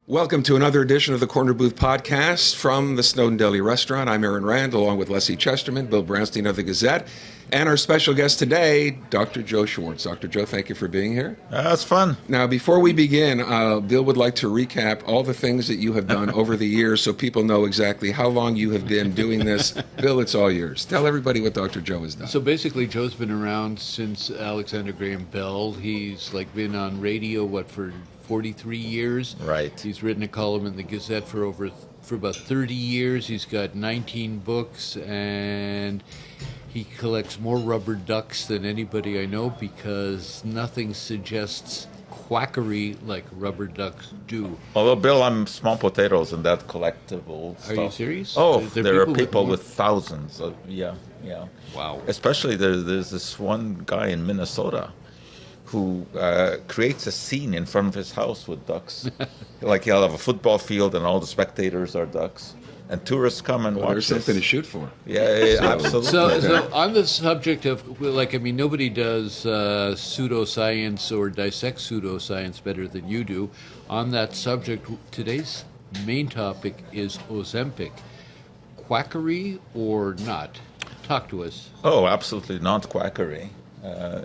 Welcome to another edition of the Corner Booth Podcast from the Snowden Deli Restaurant. I'm Aaron Rand, along with Leslie Chesterman, Bill Brownstein of the Gazette, and our special guest today, Dr. Joe Schwarcz. Dr. Joe, thank you for being here. That's fun. Now, before we begin, Bill would like to recap all the things that you have done over the years so people know exactly how long you have been doing this. Bill, it's all yours. Tell everybody what Dr. Joe has done. So basically, Joe's been around since Alexander Graham Bell. He's been on radio, for 43 years. Right. He's written a column in the Gazette for about 30 years. He's got 19 books, and he collects more rubber ducks than anybody I know because nothing suggests quackery like rubber ducks do. Although, Bill, I'm small potatoes in that collectible stuff. Are you serious? Oh, there are people with thousands. Yeah. Wow. Especially there's this one guy in Minnesota who creates a scene in front of his house with ducks. He'll have a football field and all the spectators are ducks. And tourists come and watch There's something to shoot for. Yeah, absolutely. So on the subject of, nobody does pseudoscience or dissects pseudoscience better than you do. On that subject, today's main topic is Ozempic. Quackery or not? Talk to us. Oh, absolutely not quackery.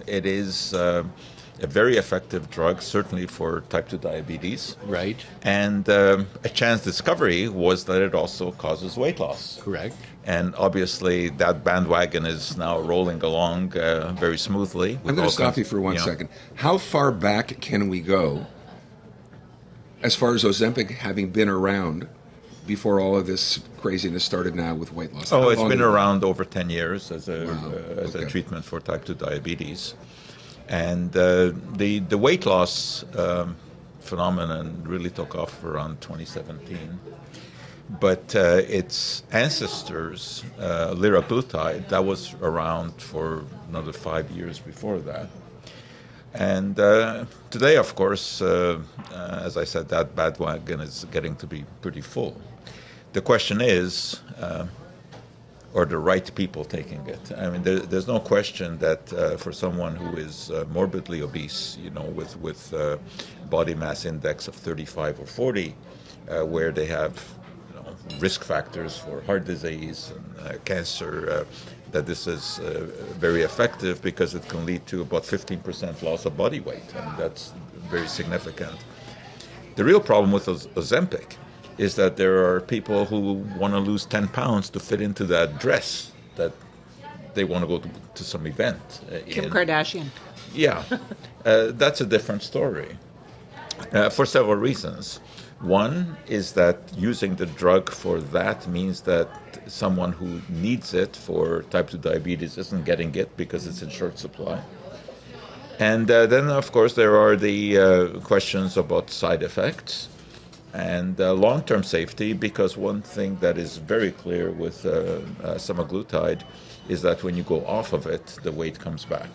It is a very effective drug, certainly for type 2 diabetes. Right. And a chance discovery was that it also causes weight loss. Correct. And obviously that bandwagon is now rolling along very smoothly. I'm going to stop you for one second. How far back can we go as far as Ozempic having been around before all of this craziness started now with weight loss? It's been around over 10 years as a treatment for type 2 diabetes. And the weight loss phenomenon really took off around 2017. But its ancestors, liraglutide, that was around for another 5 years before that. And today, of course, as I said, that bandwagon is getting to be pretty full. The question is, are the right people taking it? I mean, there's no question that for someone who is morbidly obese, with body mass index of 35 or 40, where they have risk factors for heart disease and cancer, that this is very effective because it can lead to about 15% loss of body weight, and that's very significant. The real problem with Ozempic is that there are people who want to lose 10 pounds to fit into that dress that they want to go to some event. Kim Kardashian. Yeah, that's a different story for several reasons. One is that using the drug for that means that someone who needs it for type 2 diabetes isn't getting it because it's in short supply. And then, of course, there are the questions about side effects and long-term safety, because one thing that is very clear with semaglutide is that when you go off of it, the weight comes back.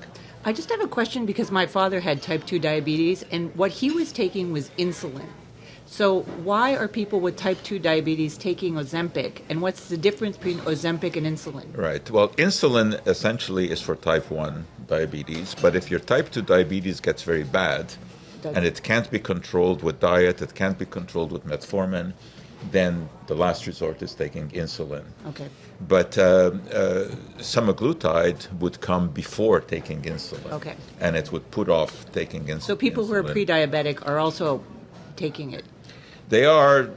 I just have a question because my father had type 2 diabetes, and what he was taking was insulin. So why are people with type 2 diabetes taking Ozempic, and what's the difference between Ozempic and insulin? Right. Well, insulin essentially is for type 1 diabetes, but if your type 2 diabetes gets very bad, and it can't be controlled with diet, it can't be controlled with metformin, then the last resort is taking insulin. Okay. But semaglutide would come before taking insulin. Okay. And it would put off taking insulin. So people who are pre-diabetic are also taking it? They are.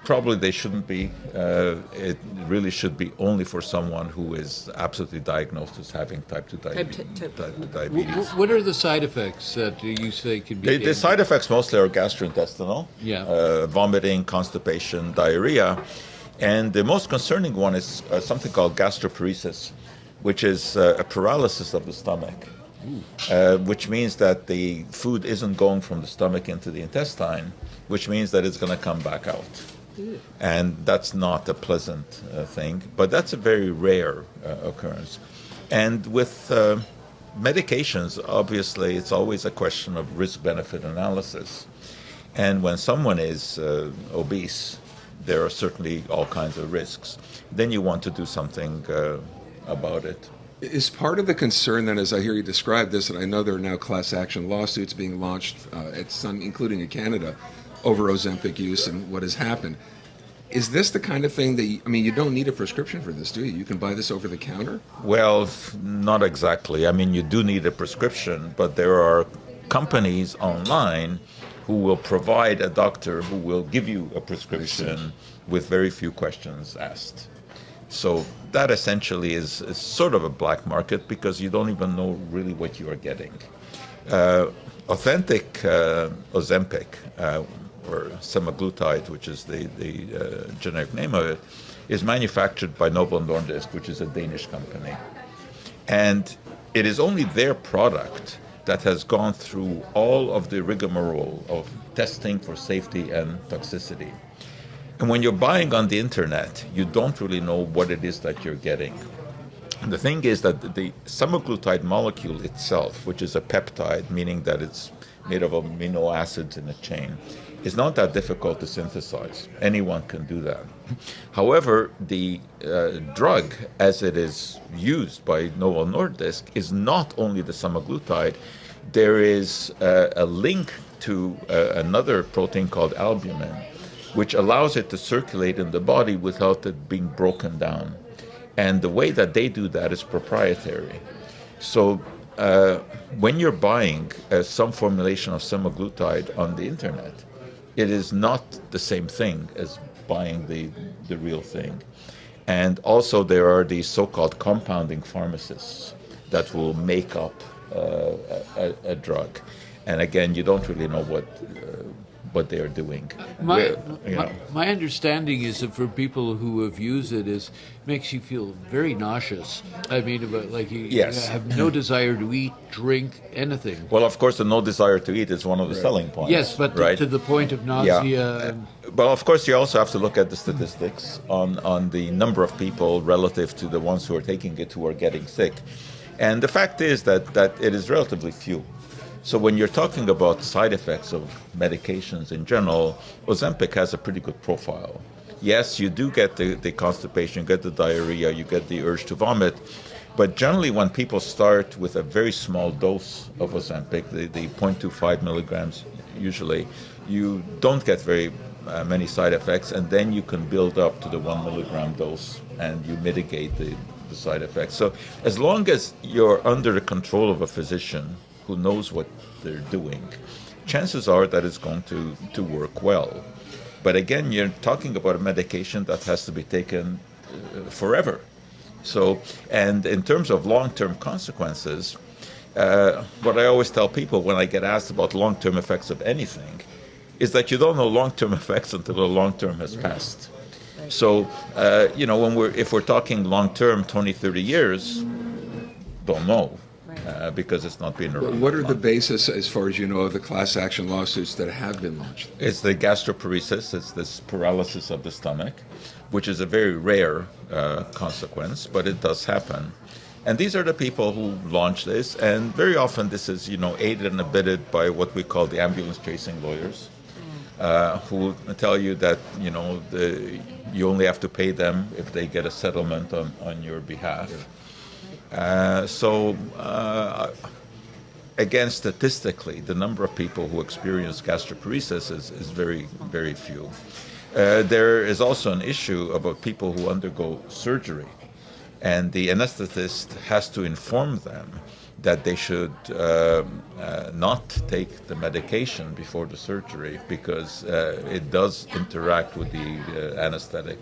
Probably they shouldn't be. It really should be only for someone who is absolutely diagnosed as having type 2 diabetes. What are the side effects that you say could be? The side effects mostly are gastrointestinal, vomiting, constipation, diarrhea. And the most concerning one is something called gastroparesis, which is a paralysis of the stomach, which means that the food isn't going from the stomach into the intestine, which means that it's going to come back out. And that's not a pleasant thing, but that's a very rare occurrence. And with medications, obviously, it's always a question of risk-benefit analysis. And when someone is obese, there are certainly all kinds of risks. Then you want to do something about it. Is part of the concern then, as I hear you describe this, and I know there are now class action lawsuits being launched, including in Canada, over Ozempic use and what has happened. Is this the kind of thing that, you don't need a prescription for this, do you? You can buy this over the counter? Well, not exactly. I mean, you do need a prescription, but there are companies online who will provide a doctor who will give you a prescription with very few questions asked. So that essentially is sort of a black market because you don't even know really what you are getting. Authentic Ozempic, or semaglutide, which is the generic name of it, is manufactured by Novo Nordisk, which is a Danish company. And it is only their product that has gone through all of the rigmarole of testing for safety and toxicity. And when you're buying on the internet, you don't really know what it is that you're getting. And the thing is that the semaglutide molecule itself, which is a peptide, meaning that it's made of amino acids in a chain, is not that difficult to synthesize. Anyone can do that. However, the drug, as it is used by Novo Nordisk, is not only the semaglutide. There is a link to another protein called albumin, which allows it to circulate in the body without it being broken down. And the way that they do that is proprietary. So when you're buying some formulation of semaglutide on the internet, it is not the same thing as buying the real thing. And also there are these so-called compounding pharmacists that will make up a drug. And again, you don't really know what they are doing. My understanding is that for people who have used it, makes you feel very nauseous. I mean, you have no desire to eat, drink, anything. Well, of course, the no desire to eat is one of the selling points. Yes, but right? to the point of nausea. Yeah. But of course, you also have to look at the statistics on the number of people relative to the ones who are taking it who are getting sick. And the fact is that it is relatively few. So when you're talking about side effects of medications in general, Ozempic has a pretty good profile. Yes, you do get the constipation, you get the diarrhea, you get the urge to vomit, but generally when people start with a very small dose of Ozempic, the 0.25 milligrams usually, you don't get very many side effects, and then you can build up to the 1 milligram dose and you mitigate the side effects. So as long as you're under the control of a physician who knows what they're doing, chances are that it's going to work well. But again, you're talking about a medication that has to be taken forever. So, and in terms of long-term consequences, what I always tell people when I get asked about long-term effects of anything is that you don't know long-term effects until the long-term has passed. Right. So, if we're talking long-term, 20, 30 years, don't know. Because it's not been around. What are the basis, as far as you know, of the class action lawsuits that have been launched? It's the gastroparesis, it's this paralysis of the stomach, which is a very rare consequence, but it does happen. And these are the people who launch this, and very often this is, aided and abetted by what we call the ambulance-chasing lawyers, who tell you that, you only have to pay them if they get a settlement on your behalf. Yeah. Again, statistically, the number of people who experience gastroparesis is very, very few. There is also an issue about people who undergo surgery, and the anesthetist has to inform them that they should not take the medication before the surgery because it does interact with the anesthetic.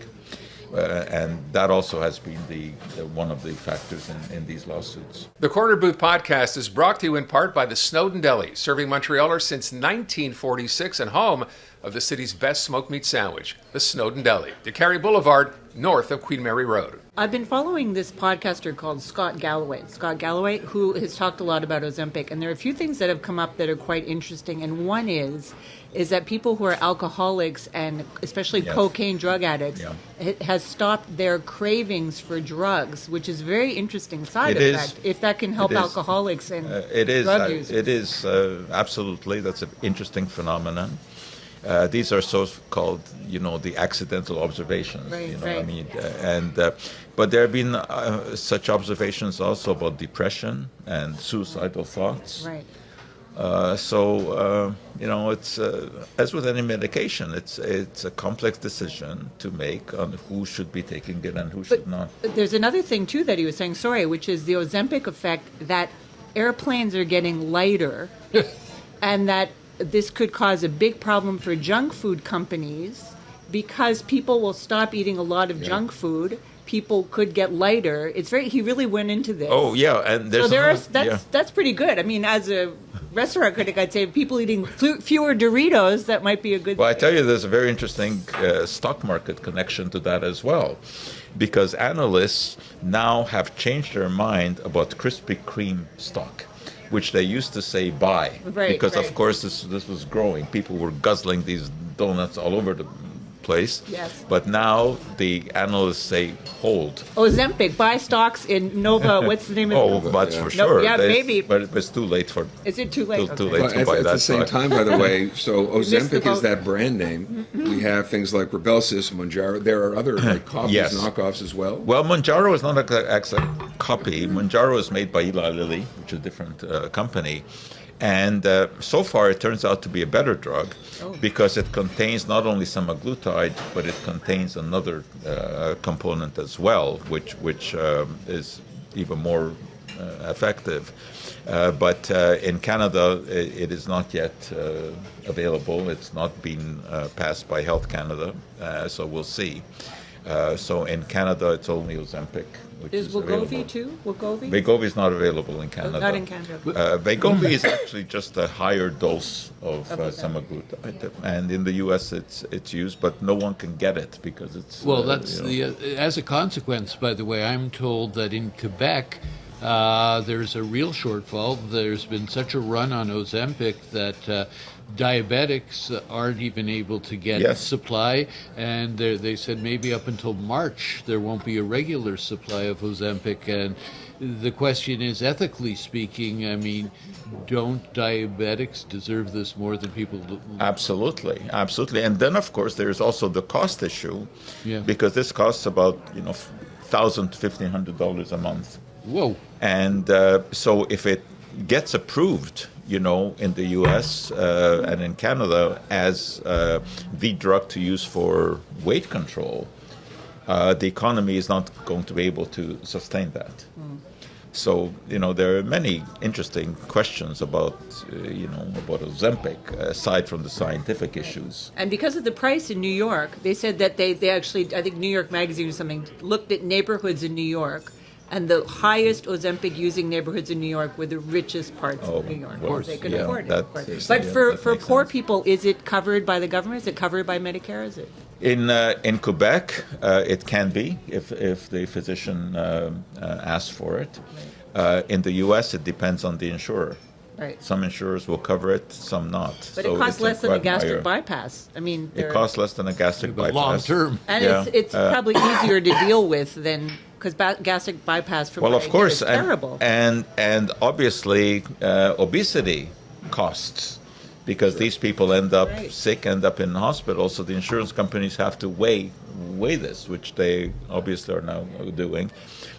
And that also has been one of the factors in these lawsuits. The Corner Booth podcast is brought to you in part by the Snowden Deli, serving Montrealers since 1946 and home of the city's best smoked meat sandwich, the Snowden Deli, DeCarry Boulevard, north of Queen Mary Road. I've been following this podcaster called Scott Galloway, who has talked a lot about Ozempic, and there are a few things that have come up that are quite interesting, and one is that people who are alcoholics and especially cocaine drug addicts it has stopped their cravings for drugs, which is a very interesting side effect, if that can help alcoholics and drug users. It is, absolutely. That's an interesting phenomenon. These are so-called, the accidental observations. Right. But there have been such observations also about depression and suicidal thoughts. Right. It's as with any medication, it's a complex decision to make on who should be taking it and who should not. There's another thing too that he was saying, sorry, which is the Ozempic effect, that airplanes are getting lighter and that this could cause a big problem for junk food companies because people will stop eating a lot of junk food. People could get lighter. He really went into this. Oh yeah, and that's pretty good. I mean, as a restaurant critic, I'd say people eating fewer Doritos, that might be a good Well, thing. I tell you, there's a very interesting stock market connection to that as well, because analysts now have changed their mind about Krispy Kreme stock, which they used to say buy, because of course this was growing. People were guzzling these donuts all over the place. Yes. But now the analysts say hold. Ozempic, buy stocks in Nova. What's the name of it? That's for sure. Yeah, maybe. But it was too late for. Is it too late? Too Okay. late to buy At that the same stock. time, by the way, so Ozempic boat. is that brand name. We have things like Rybelsus, Mounjaro. There are other like copies, Yes. knockoffs as well. Well, Mounjaro is not an exact copy. Mounjaro is made by Eli Lilly, which is a different company. And so far, it turns out to be a better drug because it contains not only semaglutide, but it contains another component as well, which is even more effective. But in Canada, it is not yet available. It's not been passed by Health Canada, so we'll see. So in Canada, it's only Ozempic. Which Is is Wegovy available. too? Wegovy? Wegovy is not available in Canada. Not in Canada. Wegovy is actually just a higher dose of semaglutide, and in the U.S. it's used, but no one can get it because it's That's as a consequence, by the way, I'm told that in Quebec there's a real shortfall. There's been such a run on Ozempic that diabetics aren't even able to get supply, and they said maybe up until March there won't be a regular supply of Ozempic. And the question is, ethically speaking, I mean, don't diabetics deserve this more than people do? Absolutely. And then of course there's also the cost issue, because this costs about $1,000 to $1,500 a month. Whoa! And so if it gets approved, in the U.S. And in Canada as the drug to use for weight control, the economy is not going to be able to sustain that. So, there are many interesting questions about Ozempic, aside from the scientific issues. And because of the price in New York, they said that they actually, I think New York Magazine or something, looked at neighborhoods in New York, and the highest Ozempic using neighborhoods in New York were the richest parts of New York. Of course. They could Yeah, afford that it. is- But yeah, for that makes poor sense. people, is it covered by the government? Is it covered by Medicare? Is it? In Quebec, it can be if the physician asks for it. In the U.S., it depends on the insurer. Right. Some insurers will cover it, some not. But So it costs it's less than a quagmire. gastric bypass. I mean, It costs less than a gastric bypass. Long term. and Yeah. it's probably easier to deal with than because gastric bypass from Well, of course, is terrible. and obviously obesity costs, because these people end up sick, end up in hospital. So the insurance companies have to weigh this, which they obviously are now doing.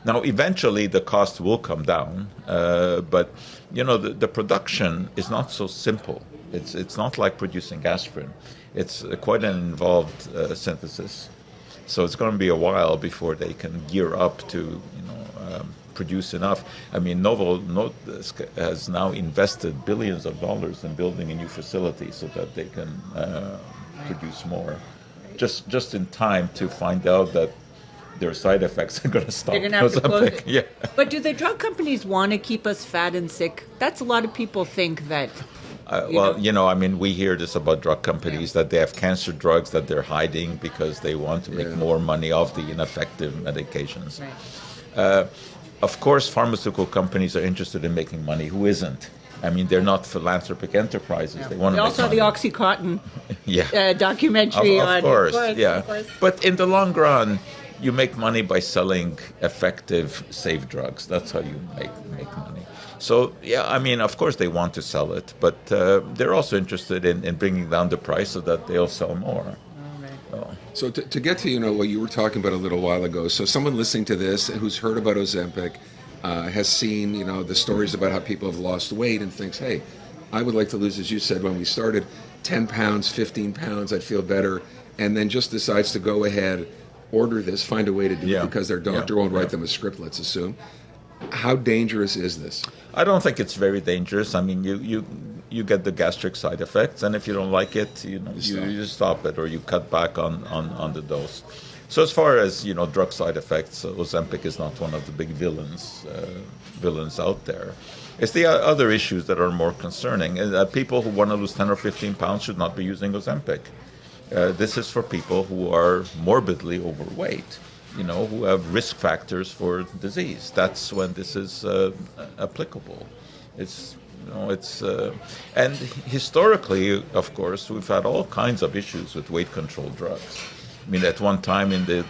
Now, eventually, the cost will come down, but the production is not so simple. It's not like producing aspirin. It's quite an involved synthesis. So it's going to be a while before they can gear up to, produce enough. I mean, Novo Nordisk has now invested billions of dollars in building a new facility so that they can produce more, just in time to find out that their side effects are going to stop. They're going to have to close it. Yeah. But do the drug companies want to keep us fat and sick? That's a lot of people think that. We hear this about drug companies, that they have cancer drugs that they're hiding because they want to make more money off the ineffective medications. Right. Of course, pharmaceutical companies are interested in making money. Who isn't? I mean, they're not philanthropic enterprises. They want They to also have make the money. OxyContin documentary Of on. course, Of yeah. course. But in the long run, you make money by selling effective, safe drugs. That's how you make money. So, of course they want to sell it, but they're also interested in bringing down the price so that they'll sell more. So to get to what you were talking about a little while ago, so someone listening to this who's heard about Ozempic has seen the stories about how people have lost weight and thinks, hey, I would like to lose, as you said when we started, 10 pounds, 15 pounds, I'd feel better, and then just decides to go ahead, order this, find a way to do it because their doctor won't write them a script, let's assume. How dangerous is this? I don't think it's very dangerous. I mean, you get the gastric side effects, and if you don't like it, you stop it or you cut back on the dose. So as far as drug side effects, Ozempic is not one of the big villains out there. It's the other issues that are more concerning. People who want to lose 10 or 15 pounds should not be using Ozempic. This is for people who are morbidly overweight, who have risk factors for disease. That's when this is applicable. And historically, of course, we've had all kinds of issues with weight control drugs. I mean, at one time in the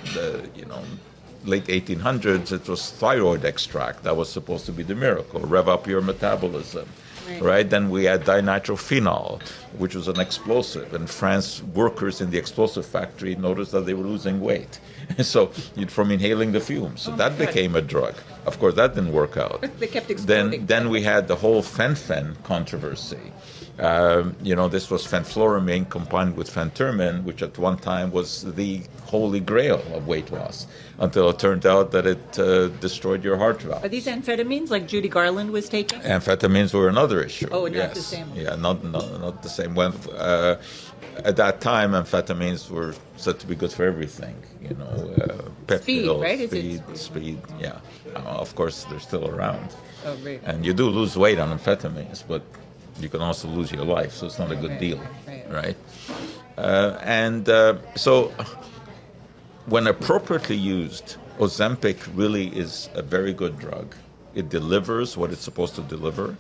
late 1800s, it was thyroid extract that was supposed to be the miracle, rev up your metabolism. Right? Then we had dinitrophenol, which was an explosive. In France, workers in the explosive factory noticed that they were losing weight. So from inhaling the fumes. So that became a drug. Of course, that didn't work out. They kept exploding. Then we had the whole fen-phen controversy. This was fenfluramine combined with phentermine, which at one time was the holy grail of weight loss, until it turned out that it destroyed your heart valve. Are these amphetamines like Judy Garland was taking? Amphetamines were another issue. Oh, not the same one. Yeah, not the same one. At that time, amphetamines were said to be good for everything. Pep Speed, pills, right? Speed. Yeah. Of course, they're still around. Oh, great. And you do lose weight on amphetamines, but you can also lose your life, so it's not a good deal, right? So when appropriately used, Ozempic really is a very good drug. It delivers what it's supposed to deliver.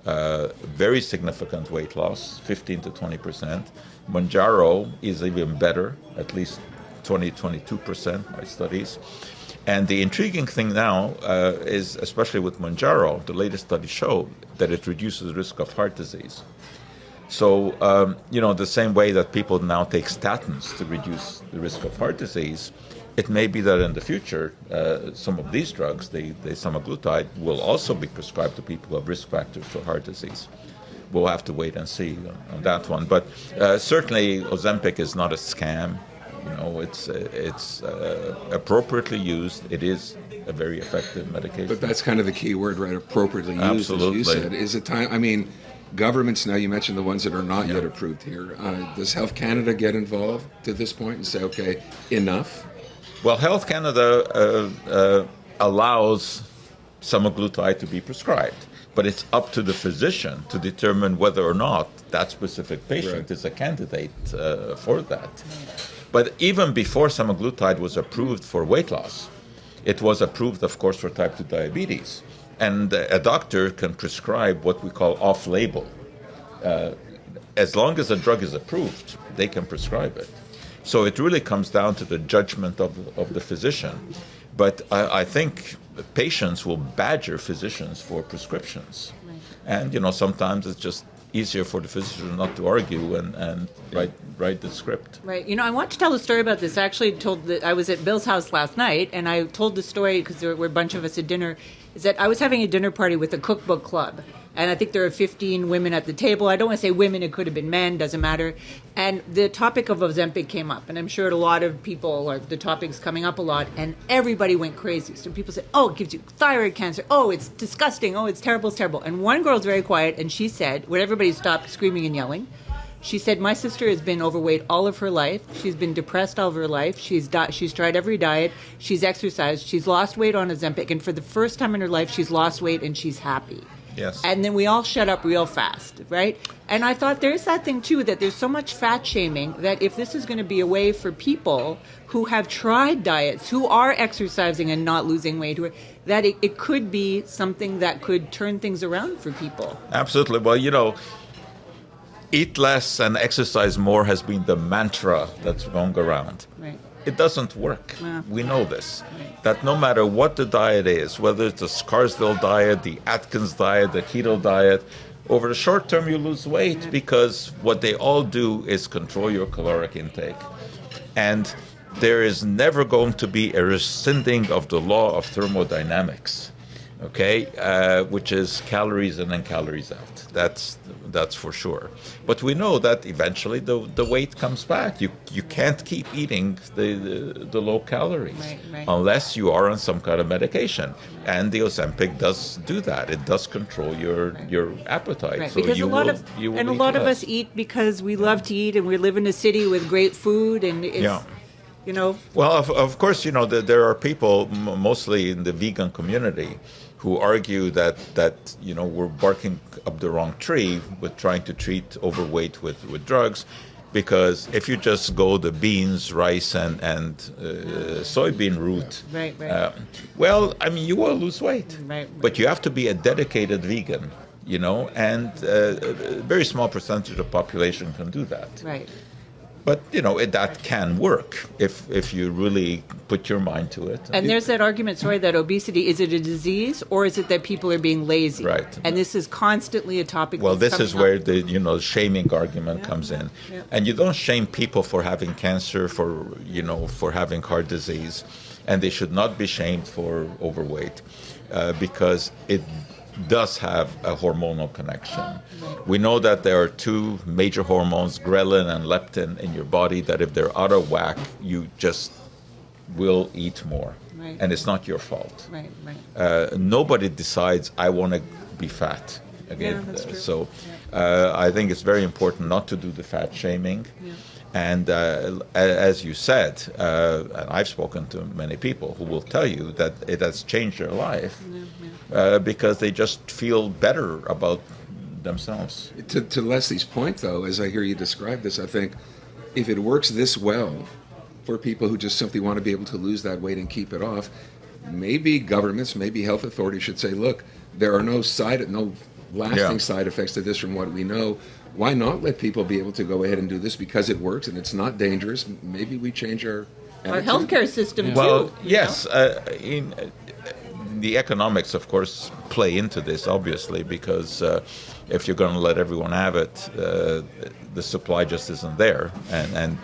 Very significant weight loss, 15 to 20%. Mounjaro is even better, at least 22% by studies. And the intriguing thing now is, especially with Mounjaro, the latest study showed that it reduces the risk of heart disease. So, the same way that people now take statins to reduce the risk of heart disease, it may be that in the future, some of these drugs, the semaglutide, will also be prescribed to people who have risk factors for heart disease. We'll have to wait and see on that one. But certainly, Ozempic is not a scam. It's appropriately used. It is a very effective medication. But that's kind of the key word, right? Appropriately used, Absolutely. as you said. Is it time? I mean, governments now, you mentioned the ones that are not yet approved here. Does Health Canada get involved to this point and say, okay, enough? Well, Health Canada allows semaglutide to be prescribed, but it's up to the physician to determine whether or not that specific patient is a candidate for that. But even before semaglutide was approved for weight loss, it was approved, of course, for type 2 diabetes. And a doctor can prescribe what we call off-label. As long as a drug is approved, they can prescribe it. So it really comes down to the judgment of the physician. But I think patients will badger physicians for prescriptions. Right. And, sometimes it's just easier for the physician not to argue and write the script. Right. I want to tell a story about this. I actually I was at Bill's house last night, and I told the story because there were a bunch of us at dinner, is that I was having a dinner party with a cookbook club. And I think there are 15 women at the table. I don't want to say women, it could have been men, doesn't matter. And the topic of Ozempic came up. And I'm sure a lot of people, the topic's coming up a lot. And everybody went crazy. So people said, oh, it gives you thyroid cancer. Oh, it's disgusting. Oh, it's terrible, it's terrible. And one girl's very quiet, and she said, when everybody stopped screaming and yelling, she said, my sister has been overweight all of her life. She's been depressed all of her life. She's tried every diet. She's exercised. She's lost weight on Ozempic. And for the first time in her life, she's lost weight and she's happy. Yes. And then we all shut up real fast, right? And I thought there's that thing, too, that there's so much fat shaming that if this is going to be a way for people who have tried diets, who are exercising and not losing weight, that it could be something that could turn things around for people. Absolutely. Well, eat less and exercise more has been the mantra that's going around. Right. It doesn't work. Yeah. We know this. Right. That no matter what the diet is, whether it's the Scarsdale diet, the Atkins diet, the keto diet, over the short term you lose weight because what they all do is control your caloric intake. And there is never going to be a rescinding of the law of thermodynamics. okay, which is calories in and calories out. That's for sure. But we know that eventually the weight comes back. You can't keep eating the low calories Right. unless you are on some kind of medication. And the Ozempic does do that. It does control your appetite. Right, So because you a lot will, of you will and a eat lot of less. us eat because we love to eat, and we live in a city with great food, and it's, Yeah. you know, Well, of course, there are people, mostly in the vegan community, who argue that we're barking up the wrong tree with trying to treat overweight with drugs, because if you just go the beans, rice, and soybean route, Right. well, I mean, you will lose weight, Right. but you have to be a dedicated vegan, and a very small percentage of the population can do that. right. But that can work if you really put your mind to it. And there's that argument, sorry, that obesity, is it a disease or is it that people are being lazy? Right. And this is constantly a topic. Well, that's this is coming where up. the shaming argument comes in, Yeah. and you don't shame people for having cancer, for having heart disease, and they should not be shamed for overweight, because it does have a hormonal connection. We know that there are two major hormones, ghrelin and leptin, in your body, that if they're out of whack, you just will eat more. Right. And it's not your fault. Right. Nobody decides, I want to be fat. Again, Yeah, that's true. So I think it's very important not to do the fat shaming. Yeah. And as you said, and I've spoken to many people who will tell you that it has changed their life because they just feel better about themselves. To Leslie's point, though, as I hear you describe this, I think if it works this well for people who just simply want to be able to lose that weight and keep it off, maybe governments, maybe health authorities should say, look, there are no lasting side effects to this from what we know. Why not let people be able to go ahead and do this because it works and it's not dangerous? Maybe we change our attitude. Healthcare system, too. Well, you yes. know? The economics, of course, play into this, obviously, because if you're going to let everyone have it, the supply just isn't there. And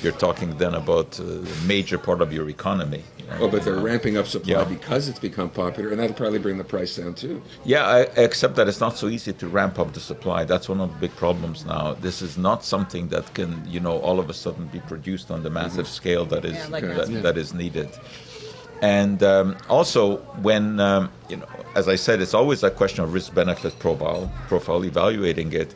you're talking then about a major part of your economy. Oh, but they're ramping up supply Yeah. because it's become popular, and that'll probably bring the price down, too. Yeah, except that it's not so easy to ramp up the supply. That's one of the big problems now. This is not something that can, all of a sudden be produced on the massive scale that is that is needed. And also, when as I said, it's always a question of risk-benefit profile, evaluating it.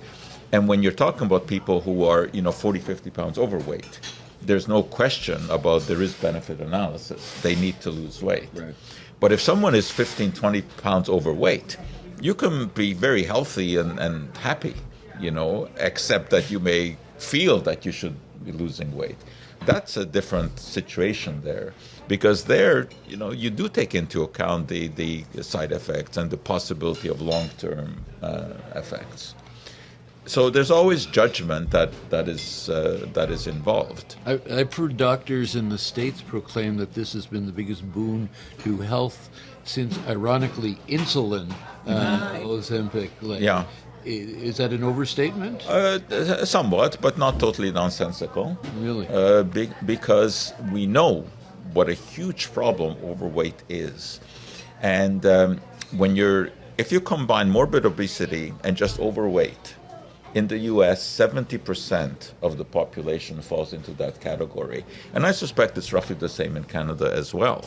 And when you're talking about people who are 40, 50 pounds overweight, there's no question about the risk-benefit analysis. They need to lose weight. Right. But if someone is 15, 20 pounds overweight, you can be very healthy and happy, except that you may feel that you should be losing weight. That's a different situation there, because there, you do take into account the side effects and the possibility of long-term effects. So there's always judgment that is involved. I've heard doctors in the States proclaim that this has been the biggest boon to health since, ironically, insulin, Ozempic. Yeah. Is that an overstatement? Somewhat, but not totally nonsensical. Really? Because we know what a huge problem overweight is. And if you combine morbid obesity and just overweight, in the U.S., 70% of the population falls into that category. And I suspect it's roughly the same in Canada as well.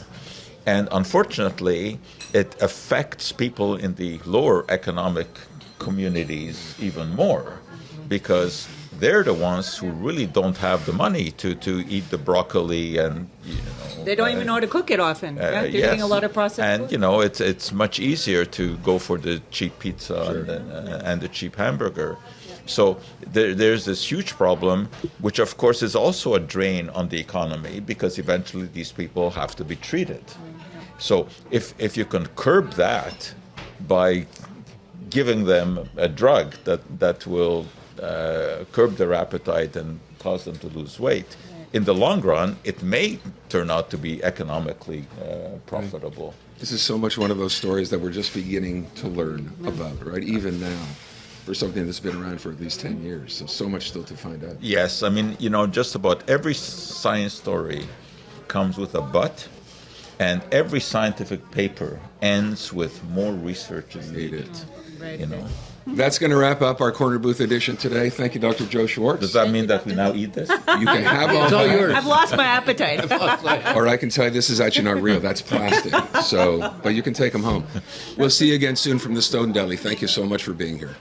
And unfortunately, it affects people in the lower economic communities even more, because they're the ones who really don't have the money to eat the broccoli, and They don't even know how to cook it often. They're eating a lot of processed food. it's much easier to go for the cheap pizza and the cheap hamburger. So there's this huge problem, which of course is also a drain on the economy, because eventually these people have to be treated. So if you can curb that by giving them a drug that will curb their appetite and cause them to lose weight, in the long run, it may turn out to be economically profitable. This is so much one of those stories that we're just beginning to learn about, right? Even now, for something that's been around for at least 10 years. So much still to find out. Yes, I mean, just about every science story comes with a but. And every scientific paper ends with more research is needed. Right. You know. That's going to wrap up our corner booth edition today. Thank you, Dr. Joe Schwartz. Does that mean that we now eat this? You can have all It's all that. yours. I've lost my appetite. Or I can tell you this is actually not real. That's plastic. So, but you can take them home. We'll see you again soon from the Stone Deli. Thank you so much for being here.